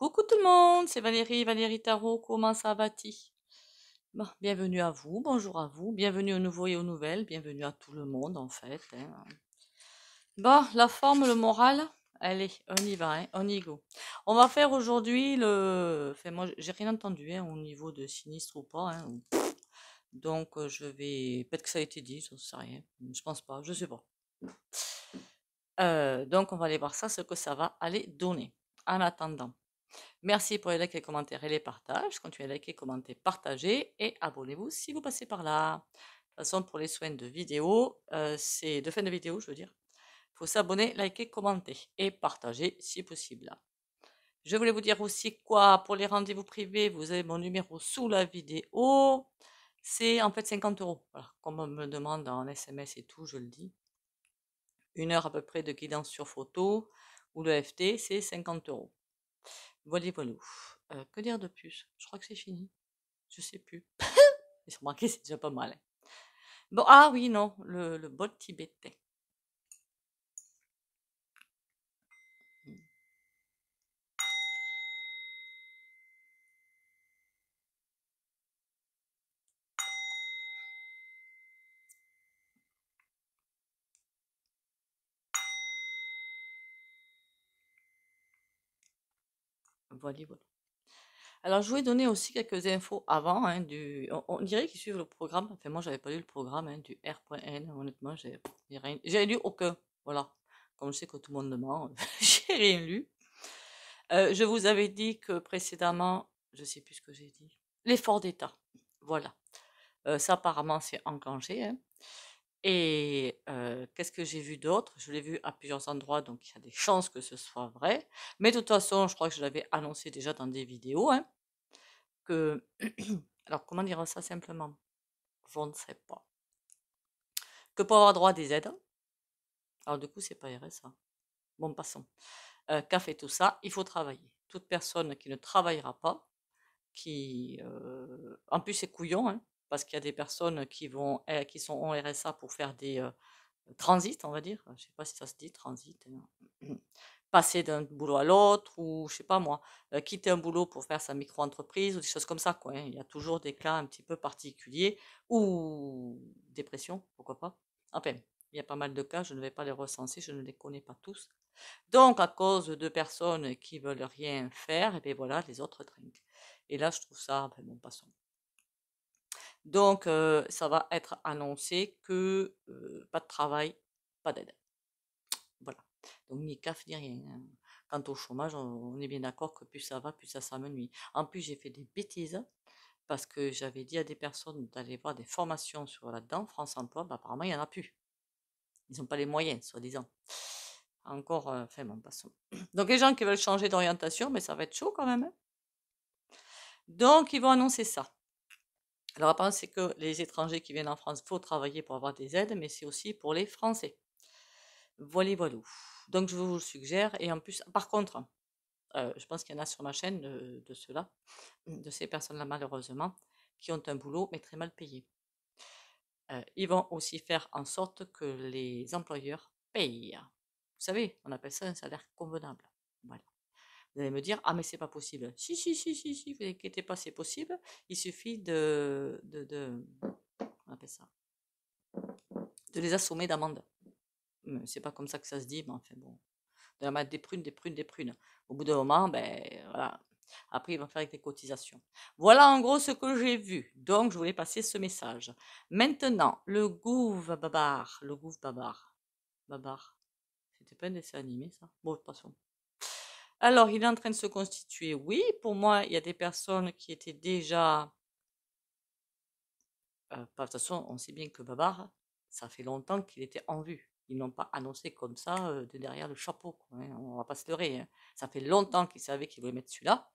Coucou tout le monde, c'est Valérie, Valérie Tarot, comment ça va-t-il? Bon, bienvenue à vous, bonjour à vous, bienvenue aux nouveaux et aux nouvelles, bienvenue à tout le monde en fait, hein. Bon, la forme, le moral, allez, on y va, hein, on y go. On va faire aujourd'hui Enfin, moi, j'ai rien entendu hein, au niveau de sinistre ou pas, hein. Donc, je vais... Peut-être que ça a été dit, ça ne sais rien. Je pense pas, je sais pas. Donc, on va aller voir ça, ce que ça va aller donner. En attendant. Merci pour les likes, les commentaires et les partages. Continuez à liker, commenter, partager et abonnez-vous si vous passez par là. De toute façon, pour les soins de vidéo, c'est de fin de vidéo, je veux dire. Il faut s'abonner, liker, commenter et partager si possible. Je voulais vous dire aussi quoi, pour les rendez-vous privés, vous avez mon numéro sous la vidéo. C'est en fait 50 euros. Voilà, comme on me demande en SMS et tout, je le dis. 1 heure à peu près de guidance sur photo ou le FT, c'est 50 euros. Voilà, voilà. Que dire de plus? Je crois que c'est fini. Je sais plus. J'ai remarqué, c'est déjà pas mal, hein. Bon, ah oui, non, le bol tibétain. Voilà, voilà. Alors, je voulais donner aussi quelques infos avant, hein, on dirait qu'ils suivent le programme. Enfin, moi, j'avais pas lu le programme, hein, du R.N. Honnêtement, j'ai lu aucun. Voilà. Comme je sais que tout le monde demande, j'ai rien lu. Je vous avais dit que précédemment, je sais plus ce que j'ai dit. L'effort d'État. Voilà. Ça, apparemment, c'est enclenché, hein. Et qu'est-ce que j'ai vu d'autre? Je l'ai vu à plusieurs endroits, donc il y a des chances que ce soit vrai. Mais de toute façon, je crois que je l'avais annoncé déjà dans des vidéos, hein, que... Alors, comment dire ça simplement? Je ne sais pas. Que pour avoir droit à des aides, alors du coup, c'est pas RSA. Bon, passons. Qu'a fait tout ça? Il faut travailler. Toute personne qui ne travaillera pas, en plus, c'est couillon, hein, parce qu'il y a des personnes qui sont en RSA pour faire des transit, on va dire. Je sais pas si ça se dit transit, hein. Passer d'un boulot à l'autre ou je sais pas moi, quitter un boulot pour faire sa micro-entreprise ou des choses comme ça, quoi, hein. Il y a toujours des cas un petit peu particuliers ou dépression, pourquoi pas. Enfin, il y a pas mal de cas, je ne vais pas les recenser, je ne les connais pas tous. Donc, à cause de personnes qui veulent rien faire, et bien voilà, les autres trinquent. Et là, je trouve ça, ben bon, passons. Donc, ça va être annoncé que pas de travail, pas d'aide. Voilà. Donc, ni CAF, ni rien, hein. Quant au chômage, on est bien d'accord que plus ça va, plus ça s'amenuit. En plus, j'ai fait des bêtises parce que j'avais dit à des personnes d'aller voir des formations sur là-dedans, France Emploi, bah, apparemment, il n'y en a plus. Ils n'ont pas les moyens, soi-disant. Encore, enfin bon, passons. Donc, les gens qui veulent changer d'orientation, mais ça va être chaud quand même, hein. Donc, ils vont annoncer ça. Alors, apparemment, c'est que les étrangers qui viennent en France, il faut travailler pour avoir des aides, mais c'est aussi pour les Français. Voilà, voilà. Donc, je vous le suggère. Et en plus, par contre, je pense qu'il y en a sur ma chaîne de ceux-là, de ces personnes-là, malheureusement, qui ont un boulot, mais très mal payé. Ils vont aussi faire en sorte que les employeurs payent. Vous savez, on appelle ça un salaire convenable. Voilà. Vous allez me dire, ah mais c'est pas possible. Si, si, si, si, si, vous inquiétez pas, c'est possible. Il suffit on appelle ça, de les assommer d'amendes. C'est pas comme ça que ça se dit, mais enfin bon. De mettre des prunes, des prunes, des prunes. Au bout d'un moment, ben voilà. Après, ils vont faire avec les cotisations. Voilà en gros ce que j'ai vu. Donc, je voulais passer ce message. Maintenant, le gouv babar. Babar. C'était pas un dessin animé, ça? Bon, de toute façon. Alors, il est en train de se constituer. Oui, pour moi, il y a des personnes qui étaient déjà... de toute façon, on sait bien que Babar, ça fait longtemps qu'il était en vue. Ils n'ont pas annoncé comme ça de derrière le chapeau, quoi, hein. On va pas se leurrer, hein. Ça fait longtemps qu'ils savaient qu'ils voulaient mettre celui-là.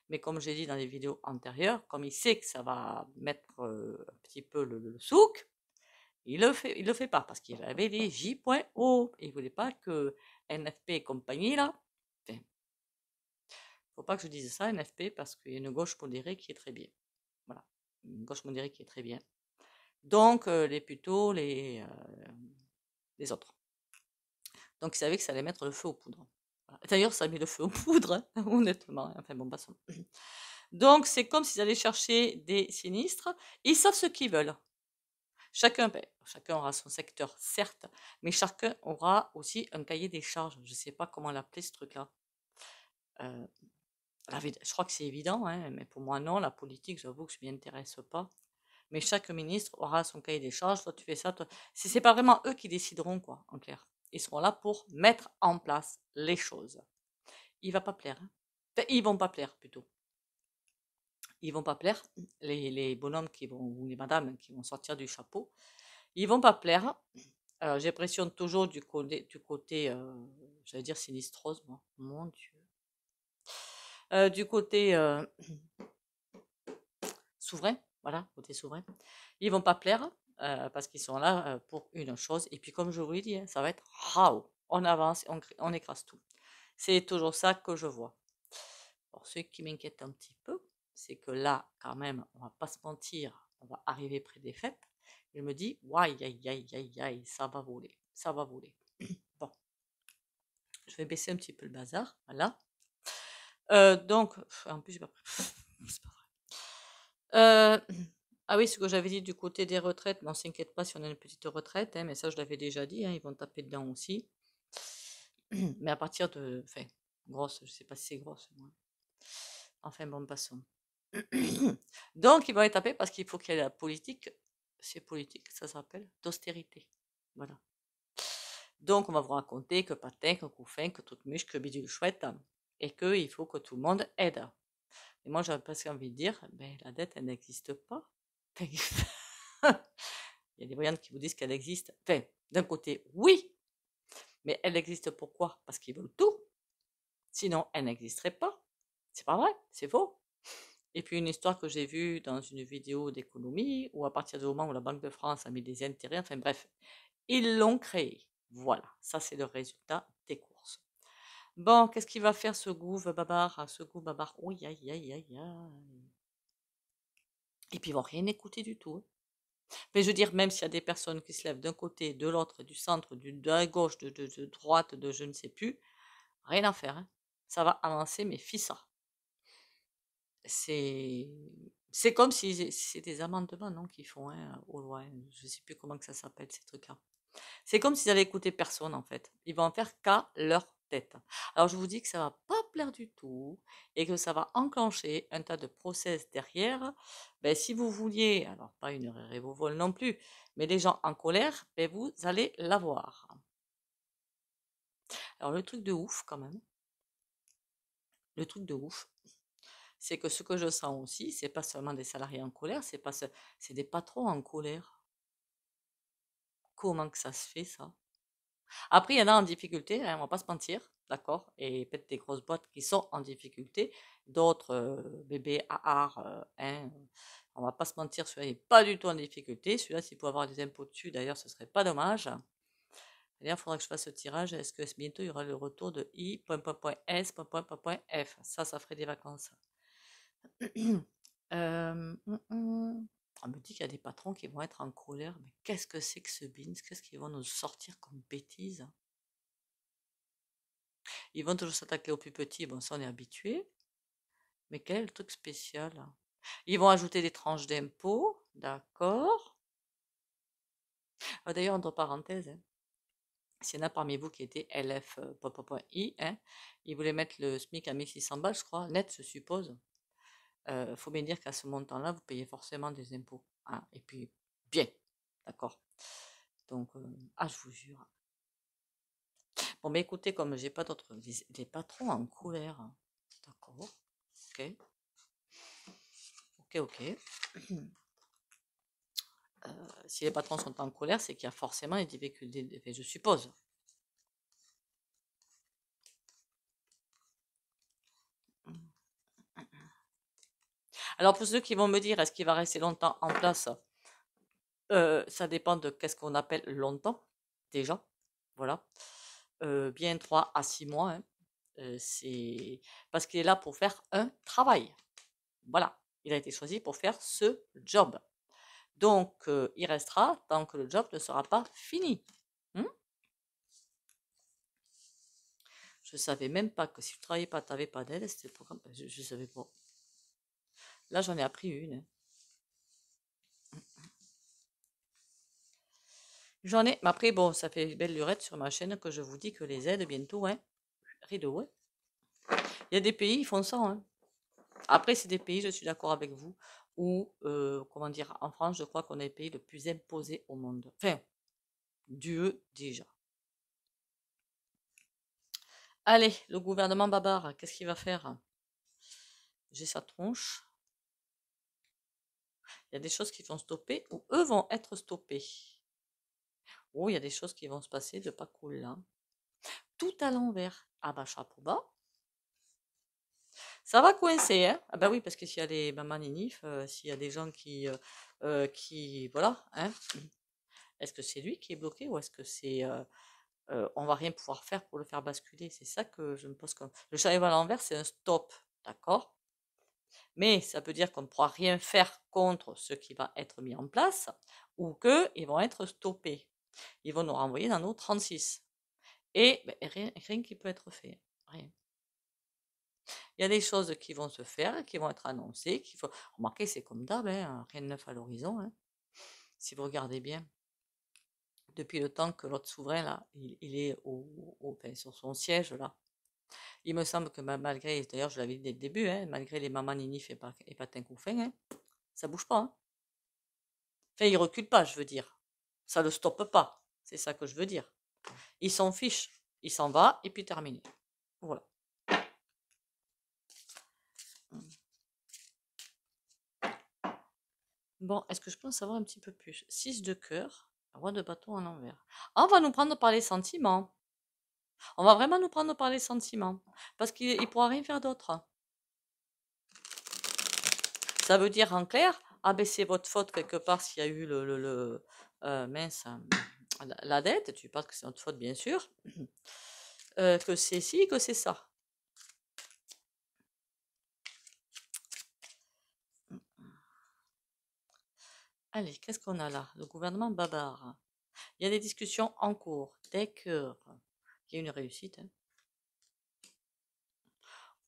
Mais comme j'ai dit dans les vidéos antérieures, comme il sait que ça va mettre un petit peu le souk, il le fait pas parce qu'il avait les J.O. Et il voulait pas que NFP et compagnie là. Enfin, faut pas que je dise ça, NFP, parce qu'il y a une gauche modérée qui est très bien. Voilà. Une gauche modérée qui est très bien. Donc, plutôt les autres. Donc, ils savaient que ça allait mettre le feu aux poudres. Voilà. D'ailleurs, ça met le feu aux poudres, hein, honnêtement. Enfin bon, passons. Donc, c'est comme s'ils allaient chercher des sinistres. Ils savent ce qu'ils veulent. Chacun aura son secteur, certes, mais chacun aura aussi un cahier des charges. Je ne sais pas comment l'appeler, ce truc-là. Euh, je crois que c'est évident, hein, mais pour moi, non. La politique, j'avoue que je ne m'y intéresse pas. Mais chaque ministre aura son cahier des charges. Toi, tu fais ça. Toi... C'est pas vraiment eux qui décideront, quoi, en clair. Ils seront là pour mettre en place les choses. Il va pas plaire. Hein. Enfin, ils vont pas plaire, plutôt. Ils vont pas plaire. Les bonhommes ou les madames qui vont sortir du chapeau, ils vont pas plaire. J'ai l'impression toujours du côté j'allais dire sinistrose, moi. Mon Dieu. Du côté souverain, voilà, côté souverain. Ils vont pas plaire parce qu'ils sont là pour une chose. Et puis comme je vous l'ai dit, hein, ça va être rao. On avance, on écrase tout. C'est toujours ça que je vois. Alors, ce qui m'inquiète un petit peu, c'est que là, quand même, on va pas se mentir, on va arriver près des fêtes. Je me dis, aïe, aïe, aïe, aïe, aïe, ça va voler, ça va voler. Bon, je vais baisser un petit peu le bazar, voilà. Donc, en plus, j'ai pas pris. C'est pas vrai. Ah oui, ce que j'avais dit du côté des retraites, mais on s'inquiète pas si on a une petite retraite, hein, mais ça, je l'avais déjà dit, hein, ils vont taper dedans aussi. Mais à partir de. Enfin, grosse, je sais pas si c'est grosse, moi. Enfin, bon, passons. Donc, ils vont être tapés parce qu'il faut qu'il y ait la politique, c'est politique, ça s'appelle, d'austérité. Voilà. Donc, on va vous raconter que patin, que couffin, que toute muche, que bidule chouette, et qu'il faut que tout le monde aide. Et moi, j'aurais presque envie de dire, ben, la dette, elle n'existe pas. Il y a des voyantes qui vous disent qu'elle existe. Enfin, d'un côté, oui, mais elle existe pourquoi? Parce qu'ils veulent tout. Sinon, elle n'existerait pas. C'est pas vrai, c'est faux. Et puis une histoire que j'ai vue dans une vidéo d'économie, où à partir du moment où la Banque de France a mis des intérêts, enfin bref, ils l'ont créé. Voilà, ça c'est le résultat des courses. Bon, qu'est-ce qu'il va faire ce gouve babar? Ce gouve babar, oui, aïe, aïe, aïe, aïe. Et puis ils vont rien écouter du tout. Mais je veux dire, même s'il y a des personnes qui se lèvent d'un côté, de l'autre, du centre, de la gauche, de droite, de je ne sais plus, rien à faire. Hein. Ça va avancer, mais fissa. C'est comme si c'est des amendements, non, qu'ils font hein, au loin. Je ne sais plus comment que ça s'appelle, ces trucs-là. C'est comme s'ils allaient écouter personne, en fait. Ils vont en faire qu'à leur tête. Alors, je vous dis que ça va pas plaire du tout et que ça va enclencher un tas de process derrière. Ben, si vous vouliez, alors pas une révolve non plus, mais des gens en colère, ben, vous allez l'avoir. Alors, le truc de ouf, quand même, le truc de ouf, c'est que ce que je sens aussi, c'est pas seulement des salariés en colère, c'est des patrons en colère. Comment que ça se fait, ça? Après, il y en a en difficulté, hein, on va pas se mentir, d'accord? Et peut-être des grosses boîtes qui sont en difficulté, d'autres bébés hein, on va pas se mentir, celui-là n'est pas du tout en difficulté. Celui-là, s'il pouvait avoir des impôts dessus, d'ailleurs, ce serait pas dommage. D'ailleurs, il faudra que je fasse ce tirage. Est-ce que bientôt il y aura le retour de i.s.f? Ça ferait des vacances. On me dit qu'il y a des patrons qui vont être en colère. Mais qu'est-ce que c'est que ce beans? Qu'est-ce qu'ils vont nous sortir comme bêtises? Ils vont toujours s'attaquer aux plus petits. Bon, ça, on est habitué. Mais quel est le truc spécial? Ils vont ajouter des tranches d'impôts. D'accord. D'ailleurs, entre parenthèses, hein, s'il y en a parmi vous qui étaient LF .i, hein, ils voulaient mettre le SMIC à 1600 balles, je crois, net, je suppose. Faut bien dire qu'à ce montant-là, vous payez forcément des impôts. Hein, et puis, bien, d'accord. Donc, je vous jure. Bon, mais écoutez, comme j'ai pas d'autres, des patrons en colère. D'accord. Ok. Ok, ok. Si les patrons sont en colère, c'est qu'il y a forcément des difficultés, je suppose. Alors, pour ceux qui vont me dire, est-ce qu'il va rester longtemps en place? Ça dépend de qu'est-ce qu'on appelle longtemps, déjà. Voilà. Bien 3 à 6 mois. Hein. C'est parce qu'il est là pour faire un travail. Voilà. Il a été choisi pour faire ce job. Donc, il restera tant que le job ne sera pas fini. Je savais même pas que si tu travaillais pas, tu n'avais pas d'aide. C'était le programme. Je savais pas. Là, j'en ai appris une, hein. J'en ai. Mais après, bon, ça fait belle lurette sur ma chaîne que je vous dis que les aides bientôt, hein. Rideau, ouais. Il y a des pays, ils font ça, hein. Après, c'est des pays, je suis d'accord avec vous, où, comment dire, en France, je crois qu'on est le pays le plus imposé au monde. Enfin, Dieu déjà. Allez, le gouvernement Babar, qu'est-ce qu'il va faire? J'ai sa tronche. Il y a des choses qui vont stopper ou eux vont être stoppés. Oh, il y a des choses qui vont se passer de pas cool là. Tout à l'envers. Ah bah chapeau bas. Ça va coincer, hein? Ah bah oui, parce que s'il y a des mamans ninifs, s'il y a des gens qui voilà, hein? Est-ce que c'est lui qui est bloqué ou est-ce que c'est on va rien pouvoir faire pour le faire basculer? C'est ça que je me pose comme. Le chariot à l'envers, c'est un stop, d'accord? Mais ça veut dire qu'on ne pourra rien faire contre ce qui va être mis en place ou qu'ils vont être stoppés. Ils vont nous renvoyer dans nos 36. Et ben, rien qui peut être fait. Rien. Il y a des choses qui vont se faire, qui vont être annoncées, qu'il faut. Remarquez, c'est comme d'hab, hein, rien de neuf à l'horizon. Hein. Si vous regardez bien, depuis le temps que l'autre souverain, là, il est enfin, sur son siège, là. Il me semble que malgré, d'ailleurs, je l'avais dit dès le début, hein, malgré les mamans ninif et patin couffin, hein, ça bouge pas. Hein. Enfin, il recule pas, je veux dire. Ça le stoppe pas. C'est ça que je veux dire. Il s'en fiche. Il s'en va et puis terminé. Voilà. Bon, est-ce que je peux en savoir un petit peu plus? 6 de cœur, roi de bâton à l'envers. Ah, on va nous prendre par les sentiments. On va vraiment nous prendre par les sentiments. Parce qu'il ne pourra rien faire d'autre. Ça veut dire en clair, ah ben c'est votre faute quelque part s'il y a eu mince, la dette, tu penses que c'est notre faute bien sûr, que c'est ci, que c'est ça. Allez, qu'est-ce qu'on a là? Le gouvernement Babar. Il y a des discussions en cours. D'accord. Il y a une réussite. Hein.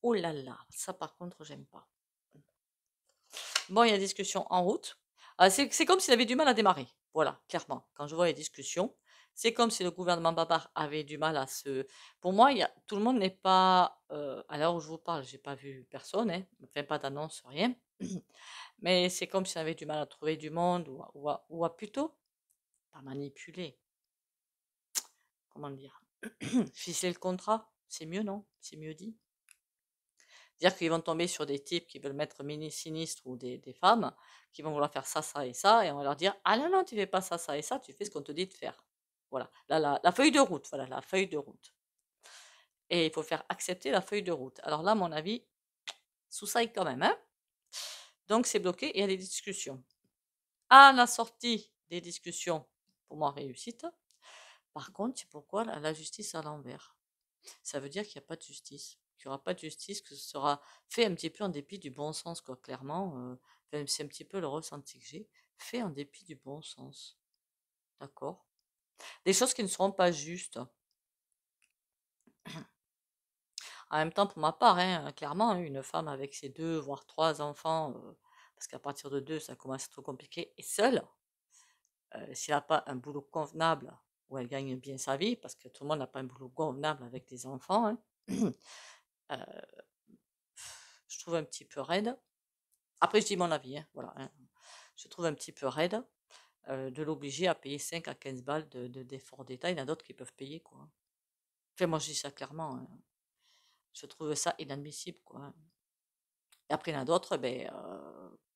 Oh là là, ça par contre, j'aime pas. Bon, il y a des discussions en route. Ah, c'est comme s'il avait du mal à démarrer. Voilà, clairement. Quand je vois les discussions, c'est comme si le gouvernement Babar avait du mal à se. Pour moi, tout le monde n'est pas. À l'heure où je vous parle, j'ai pas vu personne, hein. Enfin, pas d'annonce, rien. Mais c'est comme s'il avait du mal à trouver du monde ou à plutôt pas manipuler. Comment dire? Ficeler le contrat, c'est mieux, non? C'est mieux dit. Dire qu'ils vont tomber sur des types qui veulent mettre mini sinistres ou des femmes qui vont vouloir faire ça, ça et ça, et on va leur dire ah non, non, tu fais pas ça, ça et ça, tu fais ce qu'on te dit de faire. Voilà, la feuille de route, voilà, la feuille de route. Et il faut faire accepter la feuille de route. Alors là, à mon avis, sous-saille quand même, hein. Donc c'est bloqué et il y a des discussions. À la sortie des discussions, pour moi, réussite. Par contre, c'est pourquoi la justice à l'envers. Ça veut dire qu'il n'y a pas de justice. Qu'il n'y aura pas de justice, que ce sera fait un petit peu en dépit du bon sens, quoi, clairement. C'est un petit peu le ressenti que j'ai. Fait en dépit du bon sens. D'accord? Des choses qui ne seront pas justes. En même temps, pour ma part, hein, clairement, hein, une femme avec ses 2, voire 3 enfants, parce qu'à partir de 2, ça commence à être trop compliqué, et seule, si elle n'a pas un boulot convenable, où elle gagne bien sa vie, parce que tout le monde n'a pas un boulot convenable avec des enfants, hein, je trouve un petit peu raide. Après, je dis mon avis, hein, voilà. Hein. Je trouve un petit peu raide de l'obliger à payer 5 à 15 balles d'effort d'État. Il y en a d'autres qui peuvent payer, quoi. Enfin, moi, je dis ça clairement. Hein. Je trouve ça inadmissible, quoi. Et après, il y en a d'autres, ben,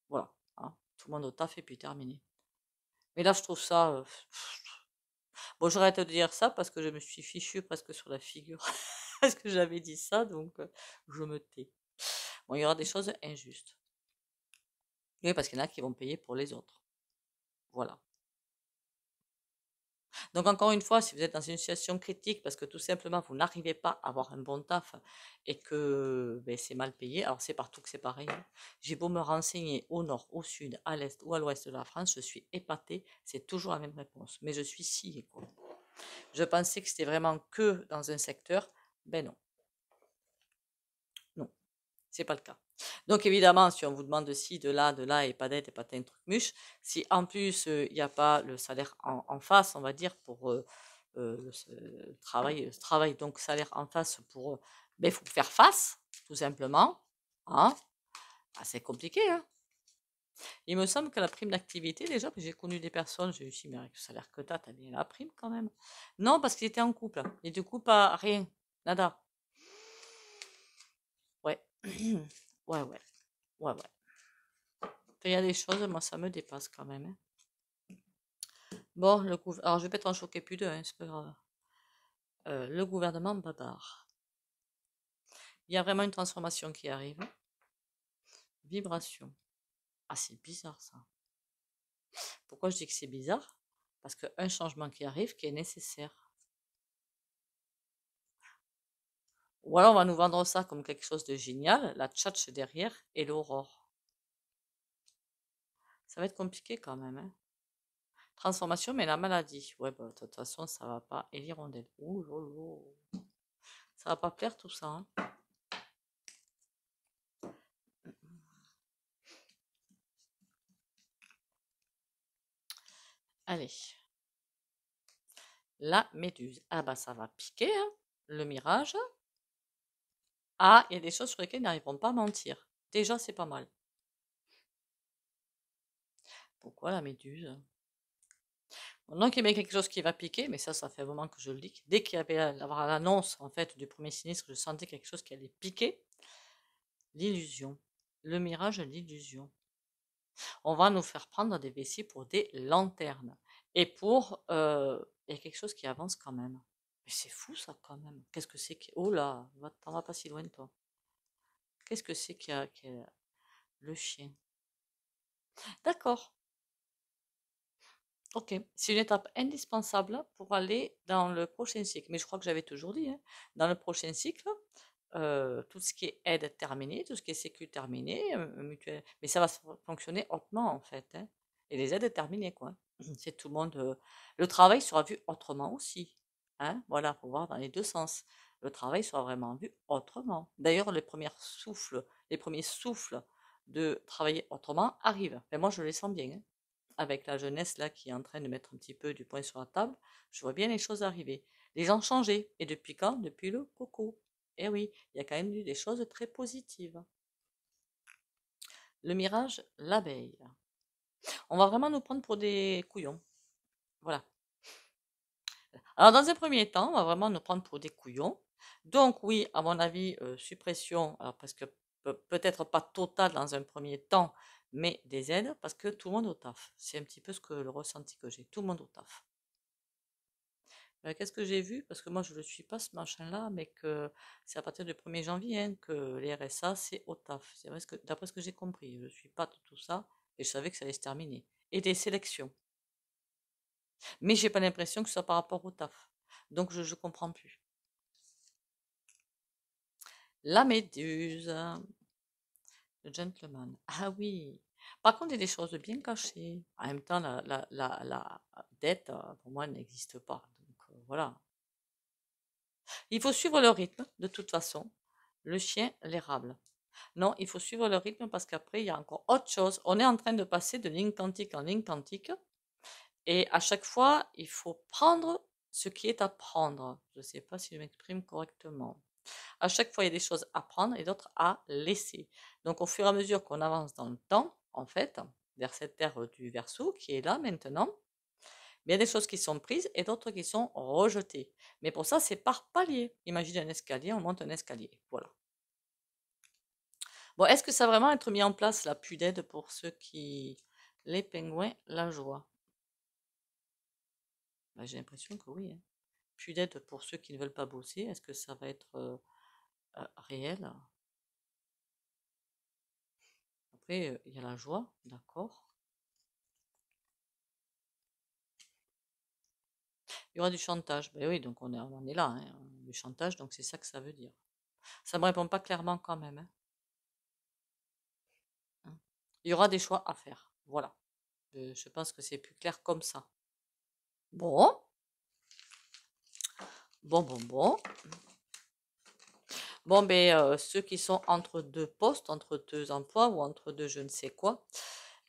voilà. Hein. Tout le monde au taf et puis terminé. Mais là, je trouve ça. Bon, j'arrête de dire ça parce que je me suis fichue presque sur la figure. Parce que j'avais dit ça, donc je me tais. Bon, il y aura des choses injustes. Oui, parce qu'il y en a qui vont payer pour les autres. Voilà. Donc encore une fois, si vous êtes dans une situation critique parce que tout simplement vous n'arrivez pas à avoir un bon taf et que ben, c'est mal payé, alors c'est partout que c'est pareil. Hein. J'ai beau me renseigner au nord, au sud, à l'est ou à l'ouest de la France, je suis épatée, c'est toujours la même réponse. Mais je suis sciée, quoi. Je pensais que c'était vraiment que dans un secteur, ben non. C'est pas le cas. Donc évidemment, si on vous demande de ci, de là, et pas d'aide, et pas de truc muche, si en plus il n'y a pas le salaire en face, on va dire, pour ce travail, donc salaire en face pour, ben, faut faire face, tout simplement. Hein? Ah, c'est compliqué, hein? Il me semble que la prime d'activité, déjà, j'ai connu des personnes, j'ai dit, mais avec le salaire que t'as bien la prime quand même. Non, parce qu'il était en couple. Et du coup, pas rien. Nada. Ouais. Ouais, ouais. Ouais, ouais. Il y a des choses, moi, ça me dépasse quand même. Hein. Bon, alors je vais peut-être en choquer plus d'eux, hein, c'est pas grave. Le gouvernement bavard. Il y a vraiment une transformation qui arrive. Vibration. Ah, c'est bizarre ça. Pourquoi je dis que c'est bizarre? Parce qu'un changement qui arrive qui est nécessaire. Ou alors on va nous vendre ça comme quelque chose de génial, la tchatche derrière et l'aurore. Ça va être compliqué quand même. Hein. Transformation, mais la maladie. Ouais, bah, de toute façon, ça va pas. Et l'hirondelle. Ouh, lolo. Ça va pas plaire tout ça. Hein. Allez. La méduse. Ah bah ça va piquer. Hein. Le mirage. Ah, il y a des choses sur lesquelles ils n'arriveront pas à mentir. Déjà, c'est pas mal. Pourquoi la méduse? Donc il y a quelque chose qui va piquer, mais ça fait un moment que je le dis. Dès qu'il y avait l'annonce en fait du premier sinistre, je sentais quelque chose qui allait piquer. L'illusion. Le mirage, l'illusion. On va nous faire prendre des vessies pour des lanternes. Et pour... il y a quelque chose qui avance quand même. Mais c'est fou ça quand même. Qu'est-ce que c'est que... Oh là, t'en vas pas si loin toi. Qu'est-ce que c'est qu'il y a... Le chien. D'accord. Ok. C'est une étape indispensable pour aller dans le prochain cycle. Mais je crois que j'avais toujours dit, hein, dans le prochain cycle, tout ce qui est aide terminé, tout ce qui est sécu terminé, mutuelle. Mais ça va fonctionner hautement en fait. Hein. Et les aides terminées, quoi. C'est tout le monde. Le travail sera vu autrement aussi. Hein. Voilà, faut voir dans les deux sens. Le travail sera vraiment vu autrement. D'ailleurs, les premiers souffles de travailler autrement arrivent. Mais moi, je les sens bien. Hein. Avec la jeunesse là qui est en train de mettre un petit peu du poing sur la table, je vois bien les choses arriver. Les gens changé. Et depuis quand? Depuis le coco. Eh oui, il y a quand même eu des choses très positives. Le mirage, l'abeille. On va vraiment nous prendre pour des couillons. Voilà. Alors, dans un premier temps, on va vraiment nous prendre pour des couillons. Donc, oui, à mon avis, suppression, alors parce que peut-être pas totale dans un premier temps, mais des aides, parce que tout le monde au taf. C'est un petit peu le ressenti que j'ai. Tout le monde au taf. Qu'est-ce que j'ai vu? Parce que moi, je ne le suis pas, ce machin-là, mais que c'est à partir du 1er janvier hein, que les RSA, c'est au taf. C'est vrai que, d'après ce que j'ai compris, je ne suis pas de tout ça, et je savais que ça allait se terminer. Et des sélections. Mais j'ai pas l'impression que ce soit par rapport au taf. Donc, je ne comprends plus. La méduse. Le gentleman. Ah oui. Par contre, il y a des choses bien cachées. En même temps, la dette, pour moi, n'existe pas. Donc, voilà. Il faut suivre le rythme, de toute façon. Le chien, l'érable. Non, il faut suivre le rythme parce qu'après, il y a encore autre chose. On est en train de passer de ligne quantique en ligne quantique. Et à chaque fois, il faut prendre ce qui est à prendre. Je ne sais pas si je m'exprime correctement. À chaque fois, il y a des choses à prendre et d'autres à laisser. Donc, au fur et à mesure qu'on avance dans le temps, en fait, vers cette ère du Verseau qui est là maintenant, il y a des choses qui sont prises et d'autres qui sont rejetées. Mais pour ça, c'est par palier. Imagine un escalier, on monte un escalier. Voilà. Bon, est-ce que ça va vraiment être mis en place la PUDED pour ceux qui... Les pingouins, la joie? Ben, j'ai l'impression que oui. Hein. PUDED pour ceux qui ne veulent pas bosser, est-ce que ça va être réel? Après, il y a la joie, d'accord. Il y aura du chantage. Ben oui, donc on est là. Hein. Du chantage, donc c'est ça que ça veut dire. Ça ne me répond pas clairement quand même. Hein. Hein. Il y aura des choix à faire. Voilà. Je pense que c'est plus clair comme ça. Bon. Bon. Bon, ben, ceux qui sont entre deux postes, entre deux emplois ou entre deux je ne sais quoi,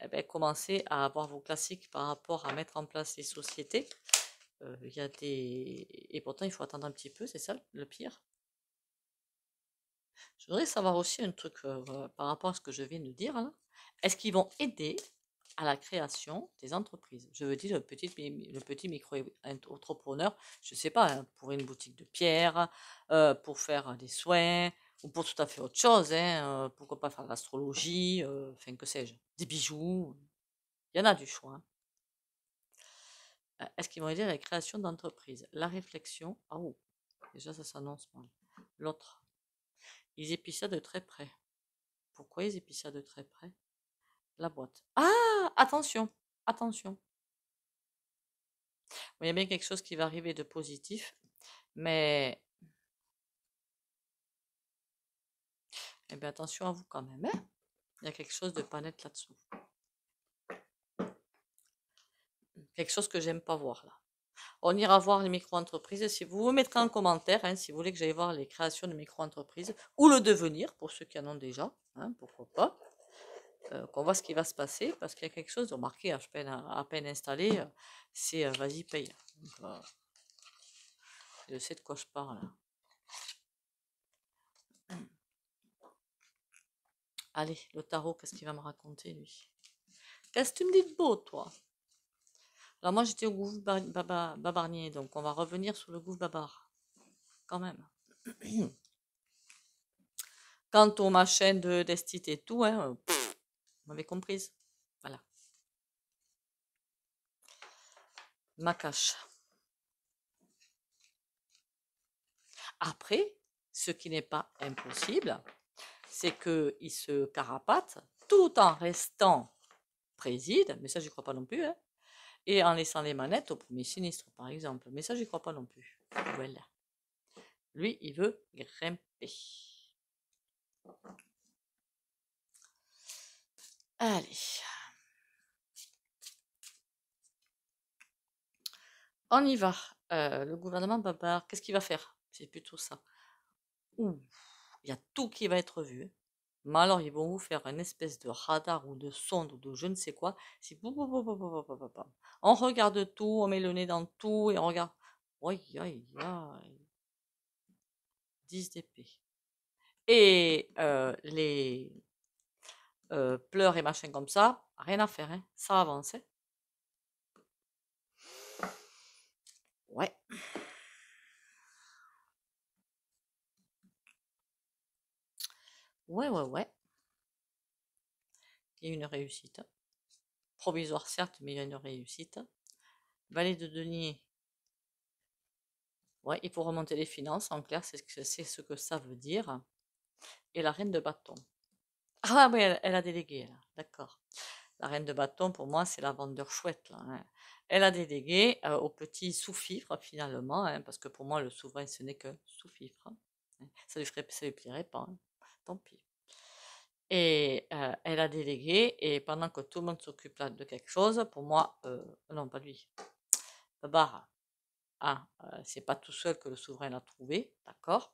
eh ben, commencez à avoir vos classiques par rapport à mettre en place les sociétés. Il y a des... Et pourtant, il faut attendre un petit peu, c'est ça le pire. Je voudrais savoir aussi un truc par rapport à ce que je viens de dire là. Est-ce qu'ils vont aider à la création des entreprises? Je veux dire le petit micro-entrepreneur, je ne sais pas, hein, pour une boutique de pierre, pour faire des soins, ou pour tout à fait autre chose, hein, pourquoi pas faire de l'astrologie, enfin que sais-je, des bijoux, il y en a du choix, hein. Est-ce qu'ils vont aider à la création d'entreprises? La réflexion, ah oh, déjà ça s'annonce mal. L'autre, ils épient ça de très près. Pourquoi ils épient ça de très près? La boîte. Ah, attention, attention. Bon, il y a bien quelque chose qui va arriver de positif, mais eh bien, attention à vous quand même, hein. Il y a quelque chose de pas net là-dessous. Quelque chose que j'aime pas voir là. On ira voir les micro-entreprises. Si vous mettrez en commentaire, hein, si vous voulez que j'aille voir les créations de micro-entreprises ou le devenir, pour ceux qui en ont déjà, hein, pourquoi pas, qu'on voit ce qui va se passer, parce qu'il y a quelque chose de remarqué à peine installé, c'est vas-y paye. Donc, je sais de quoi je parle. Allez, le tarot, qu'est-ce qu'il va me raconter lui? Qu'est-ce que tu me dis de beau, toi? Alors moi j'étais au gouffre babarnier, donc on va revenir sur le gouffre babar, quand même. Quant aux machines de d'esthite et tout, hein, vous m'avez comprise. Voilà. Ma cache. Après, ce qui n'est pas impossible, c'est qu'il se carapate tout en restant préside, mais ça j'y crois pas non plus, hein, et en laissant les manettes au premier sinistre, par exemple. Mais ça j'y crois pas non plus. Voilà. Lui, il veut grimper. Allez. On y va. Le gouvernement Babar, qu'est-ce qu'il va faire? C'est plutôt ça. Ouh, il y a tout qui va être vu. Mais alors, ils vont vous faire une espèce de radar ou de sonde ou de je ne sais quoi. C'est on regarde tout, on met le nez dans tout et on regarde. Aïe, aïe, aïe. 10 d'épée. Et les pleurs et machins comme ça, rien à faire, hein. Ça avance, hein. Ouais. Ouais, ouais, ouais. Il y a une réussite. Provisoire, certes, mais il y a une réussite. Valet de denier. Ouais, il faut remonter les finances, en clair, c'est ce que ça veut dire. Et la reine de bâton. Ah oui, elle a délégué, elle. D'accord. La reine de bâton, pour moi, c'est la vendeur chouette, là, hein. Elle a délégué au petit sous-fifre, finalement, hein, parce que pour moi, le souverain, ce n'est que sous-fifre, hein. Ça lui plairait pas, hein. Tant pis. Et elle a délégué, et pendant que tout le monde s'occupe là de quelque chose, pour moi, non, pas lui. Babar, ah, c'est pas tout seul que le souverain l'a trouvé, d'accord.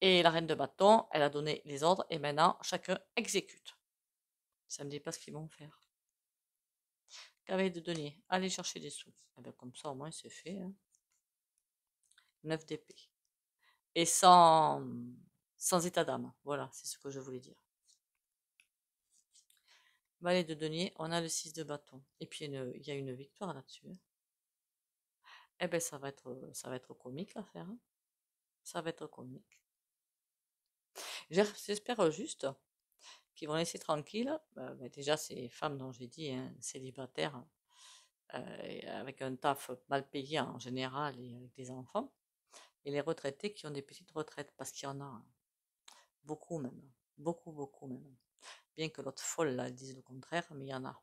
Et la reine de bâton, elle a donné les ordres, et maintenant, chacun exécute. Ça me dit pas ce qu'ils vont faire. Cavalier de denier, allez chercher des sous. Eh bien, comme ça, au moins, c'est fait, hein. 9 d'épée. Et sans état d'âme. Voilà, c'est ce que je voulais dire. Valet de denier, on a le 6 de bâton. Et puis, il y a une victoire là-dessus, hein. Eh bien, ça va être comique l'affaire, hein. Ça va être comique. J'espère juste qu'ils vont laisser tranquille. Déjà, ces femmes dont j'ai dit, hein, célibataires, avec un taf mal payé en général et avec des enfants. Et les retraités qui ont des petites retraites, parce qu'il y en a beaucoup même. Beaucoup, beaucoup même. Bien que l'autre folle là dise le contraire, mais il y en a.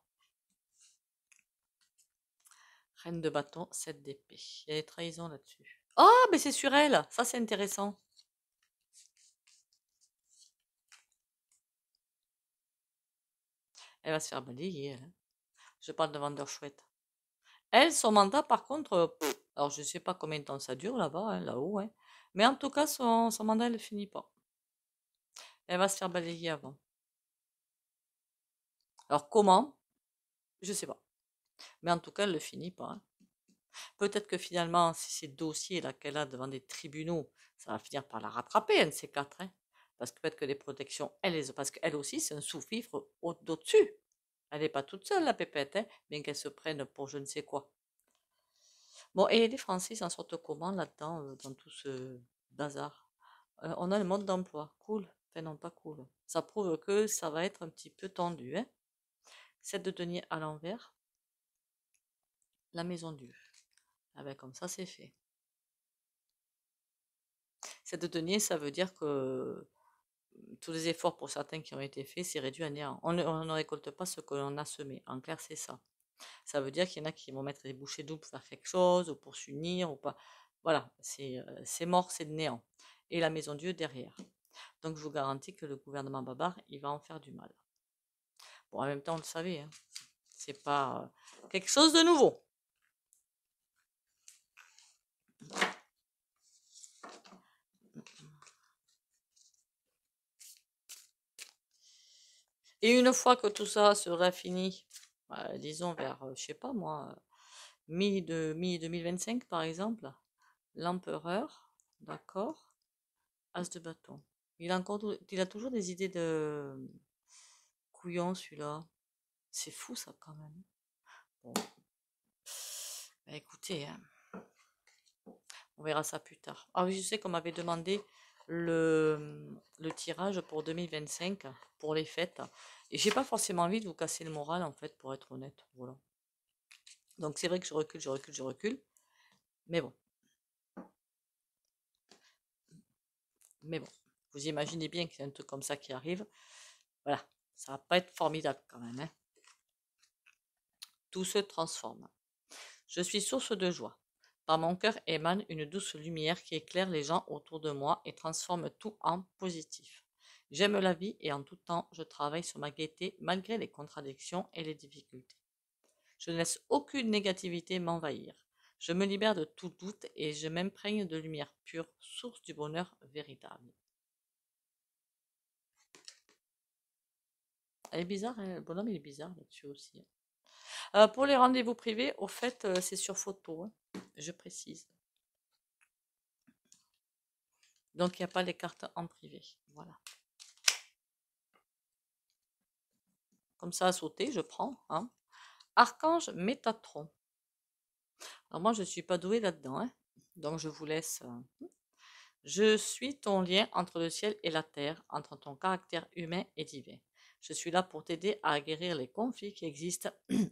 Reine de bâton, 7 d'épée. Il y a des trahisons là-dessus. Oh, mais c'est sur elle. Ça, c'est intéressant. Elle va se faire balayer, elle, hein. Je parle de vendeur chouette. Elle, son mandat, par contre, alors je ne sais pas combien de temps ça dure là-bas, hein, là-haut, hein, Mais en tout cas, son mandat, elle ne finit pas. Elle va se faire balayer avant. Alors comment? Je sais pas. Mais en tout cas, elle ne le finit pas, hein. Peut-être que finalement, si ces dossiers-là qu'elle a devant des tribunaux, ça va finir par la rattraper, un de ces quatre, hein. Parce que peut-être que les protections, parce qu'elle aussi, c'est un sous-fifre d'au-dessus. Elle n'est pas toute seule, la pépette, hein, bien qu'elle se prenne pour je ne sais quoi. Bon, et les Français s'en sortent comment là-dedans, dans tout ce bazar? On a le mode d'emploi. Cool. Enfin, non, pas cool. Ça prouve que ça va être un petit peu tendu, hein. 7 de denier à l'envers, la maison Dieu. Ah ben, comme ça, c'est fait. 7 de denier, ça veut dire que tous les efforts pour certains qui ont été faits, c'est réduit à néant. On ne récolte pas ce que l'on a semé. En clair, c'est ça. Ça veut dire qu'il y en a qui vont mettre des bouchées doubles pour faire quelque chose, ou pour s'unir, ou pas. Voilà, c'est mort, c'est le néant. Et la maison Dieu derrière. Donc je vous garantis que le gouvernement Babar, il va en faire du mal. Bon, en même temps, on le savait, hein. C'est pas quelque chose de nouveau. Et une fois que tout ça sera fini, disons vers, je sais pas moi, mi-2025 par exemple, l'empereur, d'accord, as de bâton. Il a toujours des idées de couillon celui-là. C'est fou ça quand même. Bon, bah, écoutez, hein, on verra ça plus tard. Ah oui, je sais qu'on m'avait demandé le tirage pour 2025, pour les fêtes. Et j'ai pas forcément envie de vous casser le moral, en fait, pour être honnête. Voilà. Donc c'est vrai que je recule, je recule, je recule. Mais bon, mais bon. Vous imaginez bien qu'il y a un truc comme ça qui arrive. Voilà, ça va pas être formidable quand même, hein. Tout se transforme. Je suis source de joie. Par mon cœur émane une douce lumière qui éclaire les gens autour de moi et transforme tout en positif. J'aime la vie et en tout temps, je travaille sur ma gaieté malgré les contradictions et les difficultés. Je ne laisse aucune négativité m'envahir. Je me libère de tout doute et je m'imprègne de lumière pure, source du bonheur véritable. Elle est bizarre, hein, le bonhomme il est bizarre là-dessus aussi, hein. Pour les rendez-vous privés, au fait, c'est sur photo, hein, je précise. Donc il n'y a pas les cartes en privé. Voilà. Comme ça à sauter, je prends, hein. Archange Métatron. Alors moi, je ne suis pas douée là-dedans, hein. Donc je vous laisse. Je suis ton lien entre le ciel et la terre, entre ton caractère humain et divin. Je suis là pour t'aider à guérir les conflits qui existent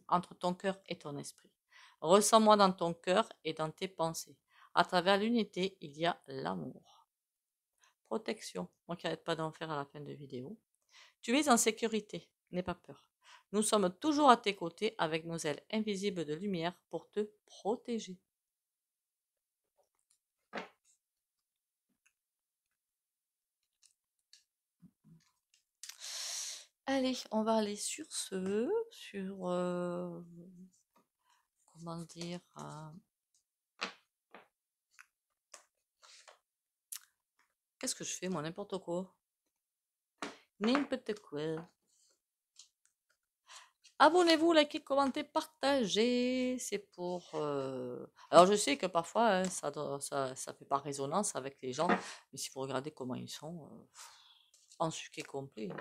entre ton cœur et ton esprit. Ressens-moi dans ton cœur et dans tes pensées. À travers l'unité, il y a l'amour. Protection. Moi qui n'arrête pas d'en faire à la fin de vidéo. Tu es en sécurité. N'aie pas peur. Nous sommes toujours à tes côtés avec nos ailes invisibles de lumière pour te protéger. Allez, on va aller sur comment dire, qu'est-ce que je fais moi, n'importe quoi. N'importe quoi. Abonnez-vous, likez, commentez, partagez. C'est pour. Alors je sais que parfois hein, ça fait pas résonance avec les gens, mais si vous regardez comment ils sont, en sucé complet, hein.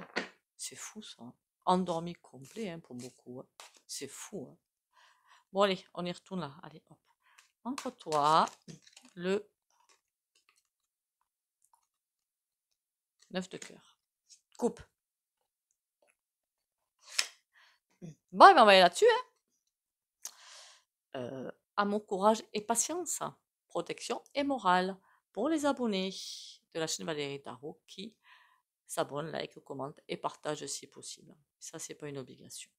C'est fou ça, hein. Endormi complet hein, pour beaucoup, hein. C'est fou, hein. Bon allez, on y retourne là. Allez, hop. Entre toi, le 9 de cœur. Coupe. Bon, ben on va aller là-dessus, hein. Amour, courage et patience. Protection et morale. Pour les abonnés de la chaîne Valérie Tarot qui s'abonnent, like, commentent et partagent si possible. Ça, c'est pas une obligation.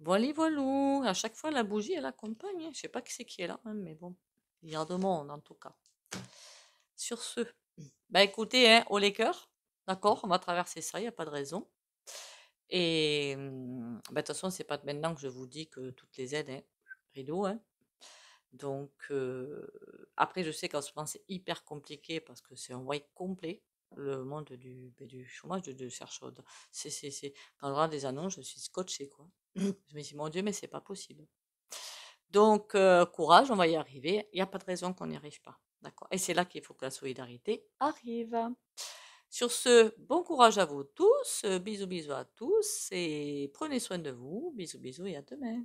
Voilà, voilou. À chaque fois, la bougie, elle accompagne, hein. Je sais pas qui c'est qui est là, hein, mais bon. Il y a de monde, en tout cas. Sur ce, bah écoutez, hein, haut les cœurs, d'accord, on va traverser ça, il n'y a pas de raison. Et bah, de toute façon, c'est pas maintenant que je vous dis que toutes les aides, hein, rideau, hein. Donc, après, je sais qu'en ce moment, c'est hyper compliqué parce que c'est un white complet, le monde du chômage, de chercheurs. Quand je regarde des annonces, je suis scotchée, quoi. Je me dis, mon Dieu, mais c'est pas possible. Donc, courage, on va y arriver. Il n'y a pas de raison qu'on n'y arrive pas. D'accord? Et c'est là qu'il faut que la solidarité arrive. Sur ce, bon courage à vous tous. Bisous, bisous à tous. Et prenez soin de vous. Bisous, bisous et à demain.